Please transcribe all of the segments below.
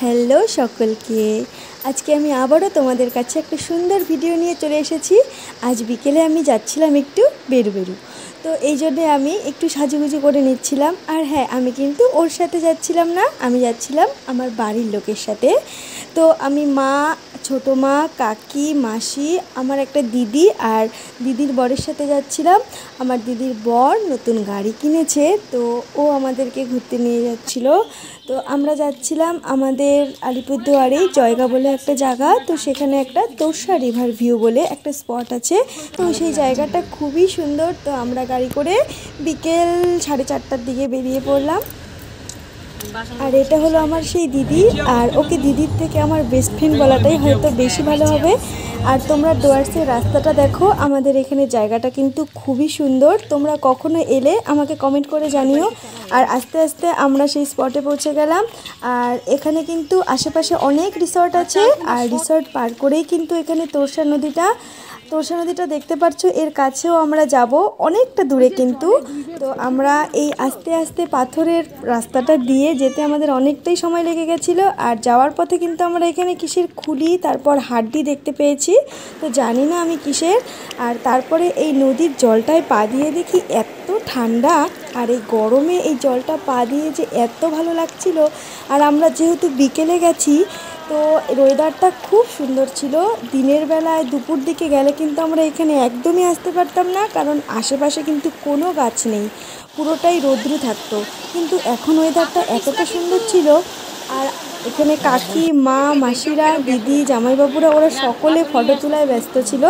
Hello সকলকে, আজকে আমি আবারও তোমাদের কাছে একটা সুন্দর ভিডিও নিয়ে চলে এসেছি। আজ বিকেলে আমি যাচ্ছিলাম একটু বেরু, তো এই জন্যে আমি একটু সাজুগুজু করে নিচ্ছিলাম। আর হ্যাঁ, আমি কিন্তু ওর সাথে যাচ্ছিলাম না, আমি যাচ্ছিলাম আমার বাড়ির লোকের সাথে। তো আমি মা, ছোটো মা, কাকি, মাসি, আমার একটা দিদি আর দিদির বরের সাথে যাচ্ছিলাম। আমার দিদির বর নতুন গাড়ি কিনেছে, তো ও আমাদেরকে ঘুরতে নিয়ে যাচ্ছিল। তো আমরা যাচ্ছিলাম আমাদের আলিপুরদুয়ারে জয়গা বলে একটা জায়গা, তো সেখানে একটা তোর্ষা রিভার ভিউ বলে একটা স্পট আছে। তো সেই জায়গাটা খুবই সুন্দর। তো আমরা গাড়ি করে বিকেল 4:30টার দিকে বেরিয়ে পড়লাম। আর এটা হলো আমার সেই দিদি, আর ওকে দিদির থেকে আমার বেস্ট ফ্রেন্ড বলাটাই হয়তো বেশি ভালো হবে। আর তোমরা ডুয়ার্সের রাস্তাটা দেখো, আমাদের এখানে জায়গাটা কিন্তু খুবই সুন্দর। তোমরা কখনো এলে আমাকে কমেন্ট করে জানিও। আর আস্তে আস্তে আমরা সেই স্পটে পৌঁছে গেলাম। আর এখানে কিন্তু আশেপাশে অনেক রিসর্ট আছে, আর রিসর্ট পার করেই কিন্তু এখানে তোর্ষা নদীটা দেখতে পাচ্ছ। এর কাছেও আমরা যাব অনেকটা দূরে কিন্তু। তো আমরা এই আস্তে আস্তে পাথরের রাস্তাটা দিয়ে যেতে আমাদের অনেকটাই সময় লেগে গেছিলো। আর যাওয়ার পথে কিন্তু আমরা এখানে কিসের খুলি, তারপর হাড্ডি দেখতে পেয়েছি, তো জানি না আমি কিসের। আর তারপরে এই নদীর জলটায় পা দিয়ে দেখি এত ঠান্ডা, আর এই গরমে এই জলটা পা দিয়ে যে এত ভালো লাগছিল। আর আমরা যেহেতু বিকেলে গেছি, তো ওয়েদারটা খুব সুন্দর ছিল। দিনের বেলায় দুপুর দিকে গেলে কিন্তু আমরা এখানে একদমই আসতে পারতাম না, কারণ আশেপাশে কিন্তু কোনো গাছ নেই, পুরোটাই রৌদ্র থাকতো। কিন্তু এখন ওয়েদারটা এতটা সুন্দর ছিল। আর এখানে কাকি, মা, মাসিরা, দিদি, জামাইবাবুরা ওরা সকলে ফটো তোলায় ব্যস্ত ছিল।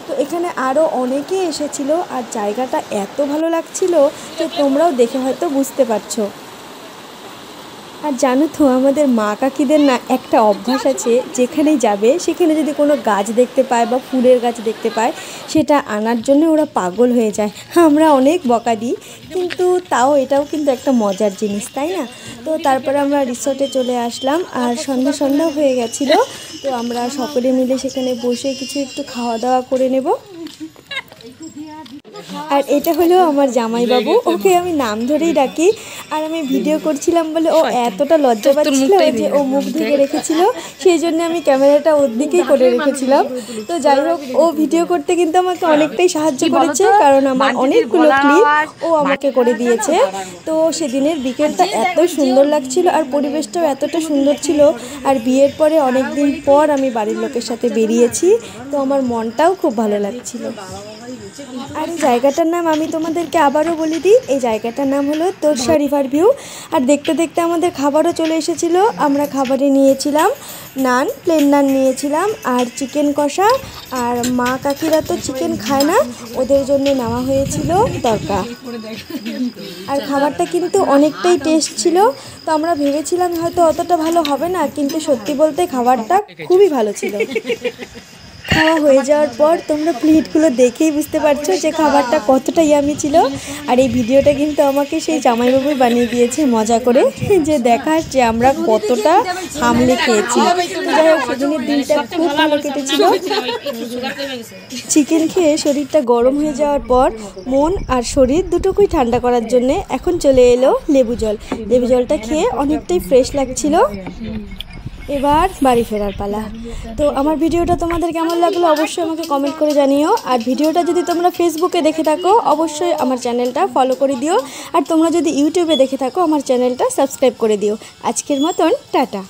তো এখানে আরও অনেকে এসেছিল, আর জায়গাটা এত ভালো লাগছিল যে তোমরাও দেখে হয়তো বুঝতে পারছো। আর জানো তো, আমাদের মা কাকিদের না একটা অভ্যাস আছে, যেখানেই যাবে সেখানে যদি কোনো গাছ দেখতে পায় বা ফুলের গাছ দেখতে পায়, সেটা আনার জন্য ওরা পাগল হয়ে যায়। আমরা অনেক বকা দিই, কিন্তু তাও এটাও কিন্তু একটা মজার জিনিস, তাই না? তো তারপরে আমরা রিসর্টে চলে আসলাম, আর সন্ধ্যা হয়ে গেছিলো। তো আমরা সকলে মিলে সেখানে বসে কিছু একটু খাওয়া দাওয়া করে নেব। আর এটা হলো আমার জামাইবাবু, ওকে আমি নাম ধরেই ডাকি। আর আমি ভিডিও করছিলাম বলে ও এতটা লজ্জা পাচ্ছিল যে ও মুখ ঢেকে রেখেছিল, সেই জন্য আমি ক্যামেরাটা ওর দিকেই করে রেখেছিলাম। তো যাই হোক, ও ভিডিও করতে কিন্তু আমাকে অনেকটাই সাহায্য করেছে, কারণ আমার অনেকগুলো ক্লিপ ও আমাকে করে দিয়েছে। তো সেদিনের বিকেলটা এত সুন্দর লাগছিল, আর পরিবেশটাও এতটা সুন্দর ছিল। আর বিয়ের পরে অনেক দিন পর আমি বাড়ির লোকের সাথে বেরিয়েছি, তো আমার মনটাও খুব ভালো লাগছিল। আর এই জায়গাটার নাম আমি তোমাদেরকে আবারও বলে দিই, এই জায়গাটার নাম হলো তোর্ষা রিভার ভিউ। আর দেখতে দেখতে আমাদের খাবারও চলে এসেছিলো। আমরা খাবারে নিয়েছিলাম নান, প্লেন নান নিয়েছিলাম, আর চিকেন কষা। আর মা কাকিরা তো চিকেন খায় না, ওদের জন্য নেওয়া হয়েছিল তরকা। আর খাবারটা কিন্তু অনেকটাই টেস্ট ছিল। তো আমরা ভেবেছিলাম হয়তো অতটা ভালো হবে না, কিন্তু সত্যি বলতে খাবারটা খুবই ভালো ছিল। খাওয়া হয়ে যাওয়ার পর তোমরা প্লেটগুলো দেখেই বুঝতে পারছো যে খাবারটা কতটা ইয়ামি ছিল। আর এই ভিডিওটা কিন্তু আমাকে সেই জামাইবাবুই বানিয়ে দিয়েছে মজা করে, যে দেখার যে আমরা কতটা হামলে খেয়েছি। যাই হোক, সেদিনের দিনটা খুব ভালো কেটেছিল। চিকেন খেয়ে শরীরটা গরম হয়ে যাওয়ার পর মন আর শরীর দুটোকেই ঠান্ডা করার জন্যে এখন চলে এলো লেবু জলটা খেয়ে অনেকটাই ফ্রেশ লাগছিল। এবার বাড়ি ফেরার পালা। তো আমার ভিডিওটা তোমাদের কেমন লাগলো অবশ্যই আমাকে কমেন্ট করে জানিও। আর ভিডিওটা যদি তোমরা ফেসবুকে দেখে থাকো, অবশ্যই আমার চ্যানেলটা ফলো করে দিও। আর তোমরা যদি ইউটিউবে দেখে থাকো, আমার চ্যানেলটা সাবস্ক্রাইব করে দিও। আজকের মতন টাটা।